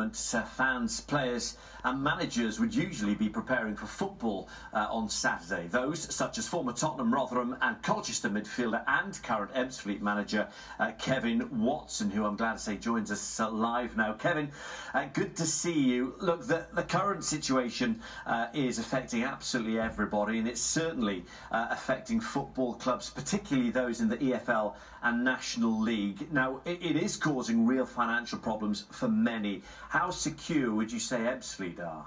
movement. Fans, players and managers would usually be preparing for football on Saturday. Those such as former Tottenham, Rotherham and Colchester midfielder and current Ebbsfleet manager Kevin Watson, who I'm glad to say joins us live now. Kevin, good to see you. Look, the current situation is affecting absolutely everybody, and it's certainly affecting football clubs, particularly those in the EFL and National League. Now, it is causing real financial problems for many. How secure would you say Ebbsfleet are?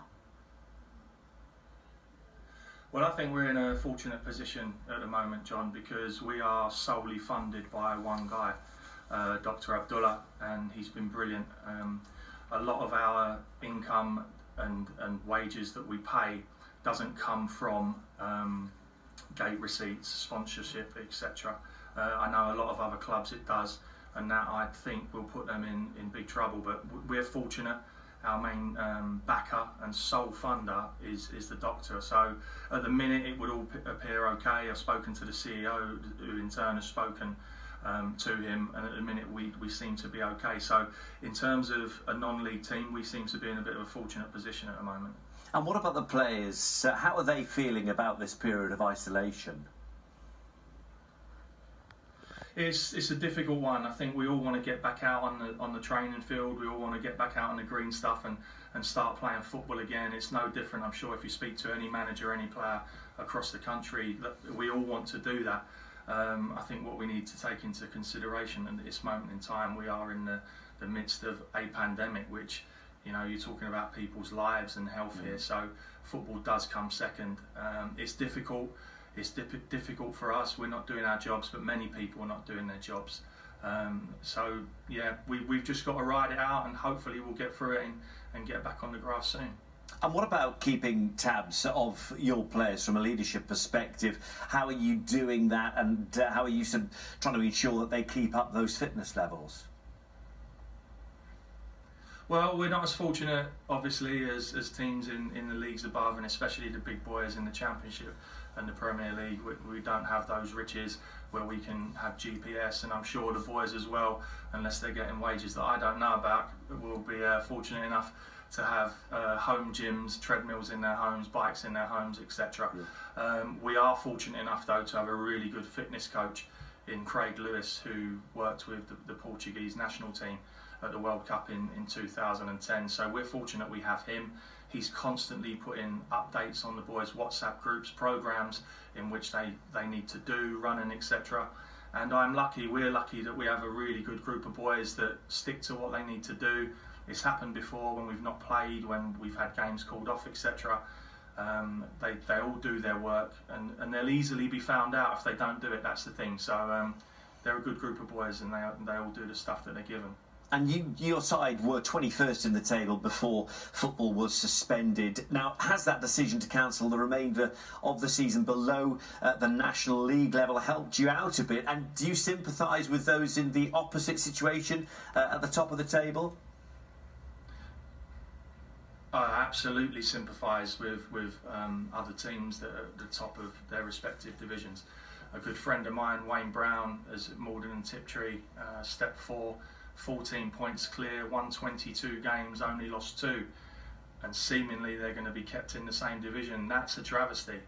Well, I think we're in a fortunate position at the moment, John, because we are solely funded by one guy, Dr. Abdullah, and he's been brilliant. A lot of our income and wages that we pay doesn't come from gate receipts, sponsorship, etc. I know a lot of other clubs it does, and that I think will put them in big trouble. But we're fortunate. Our main backer and sole funder is the doctor. So at the minute it would all appear okay. I've spoken to the CEO, who in turn has spoken to him, and at the minute we seem to be okay. So in terms of a non-league team, we seem to be in a bit of a fortunate position at the moment. And what about the players? How are they feeling about this period of isolation? It's a difficult one. I think we all want to get back out on the training field. We all want to get back out on the green stuff and start playing football again. It's no different. I'm sure if you speak to any manager, any player across the country, we all want to do that. I think what we need to take into consideration at this moment in time, we are in the midst of a pandemic, which, you know, you're talking about people's lives and health here. So football does come second. It's difficult. It's difficult for us. We're not doing our jobs, but many people are not doing their jobs. So yeah, we've just got to ride it out, and hopefully we'll get through it and get back on the grass soon. And what about keeping tabs of your players from a leadership perspective? How are you doing that, and how are you trying to ensure that they keep up those fitness levels? Well, we're not as fortunate, obviously, as teams in the leagues above, and especially the big boys in the Championship and the Premier League. We don't have those riches where we can have GPS, and I'm sure the boys as well, unless they're getting wages that I don't know about, will be fortunate enough to have home gyms, treadmills in their homes, bikes in their homes, etc. Yeah. We are fortunate enough, though, to have a really good fitness coach in Craig Lewis, who worked with the Portuguese national team at the World Cup in 2010. So we're fortunate we have him. He's constantly putting updates on the boys' WhatsApp groups, programs in which they need to do, running, etc. And we're lucky that we have a really good group of boys that stick to what they need to do. It's happened before when we've not played, when we've had games called off, etc. They all do their work, and they'll easily be found out if they don't do it. That's the thing. So they're a good group of boys, and they all do the stuff that they're given. And your side were 21st in the table before football was suspended. Now, has that decision to cancel the remainder of the season below the National League level helped you out a bit? And do you sympathise with those in the opposite situation at the top of the table? I absolutely sympathise with other teams that are at the top of their respective divisions. A good friend of mine, Wayne Brown, is at Malden and Tiptree, Step 4. 14 points clear, won 22 games, only lost 2, and seemingly they're going to be kept in the same division. That's a travesty.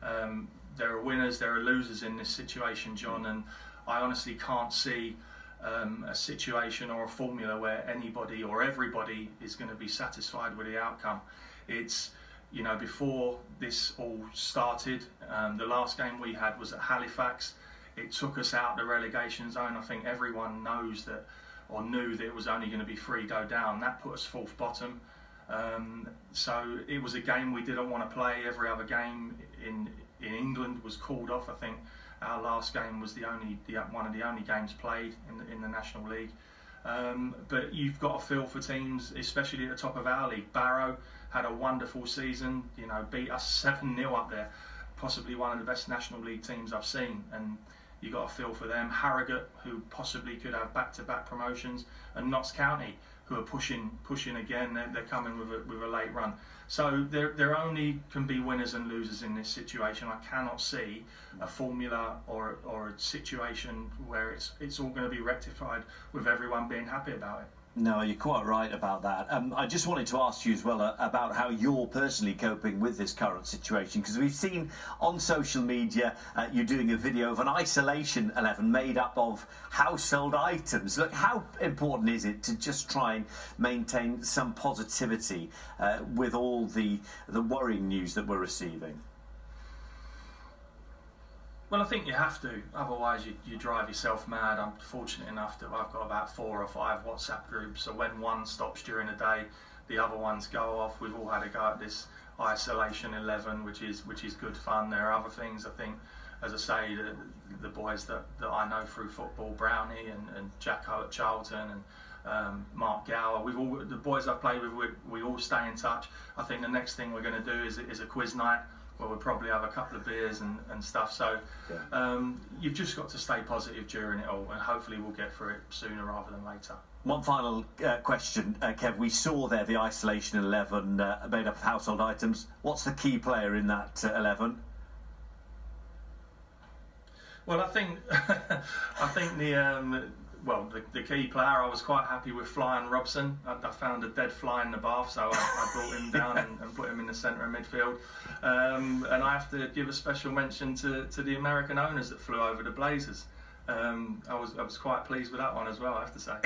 There are winners, there are losers in this situation, John, and I honestly can't see a situation or a formula where anybody or everybody is going to be satisfied with the outcome. It's, you know, before this all started, the last game we had was at Halifax. It took us out the relegation zone. I think everyone knows that, or knew that it was only going to be 3 go down. That put us 4th bottom. So it was a game we didn't want to play. Every other game in England was called off. I think our last game was one of the only games played in the National League. But you've got to feel for teams, especially at the top of our league. Barrow had a wonderful season, you know, beat us 7-0 up there, possibly one of the best National League teams I've seen. And you got to feel for them. Harrogate, who possibly could have back-to-back promotions, and Notts County, who are pushing again. They're coming with a late run. So there only can be winners and losers in this situation. I cannot see a formula or a situation where it's all going to be rectified with everyone being happy about it. No, you're quite right about that. I just wanted to ask you as well about how you're personally coping with this current situation, because we've seen on social media you're doing a video of an isolation 11 made up of household items. Look, how important is it to just try and maintain some positivity with all the worrying news that we're receiving? Well, I think you have to, otherwise you drive yourself mad. I'm fortunate enough that I've got about 4 or 5 WhatsApp groups, so when one stops during the day, the other ones go off. We've all had a go at this isolation 11, which is good fun. There are other things, I think, as I say, the boys that I know through football, Brownie and Jacko at Charlton and Mark Gower, the boys I've played with, we all stay in touch. I think the next thing we're going to do is a quiz night, where we'll probably have a couple of beers and stuff. So you've just got to stay positive during it all, and hopefully we'll get through it sooner rather than later. One final question, Kev. We saw there the isolation 11 made up of household items. What's the key player in that 11? Well, I think the key player, I was quite happy with Flying Robson. I found a dead fly in the bath, so I brought him down and put him in the centre of midfield. And I have to give a special mention to the American owners that flew over the Blazers. I was quite pleased with that one as well, I have to say.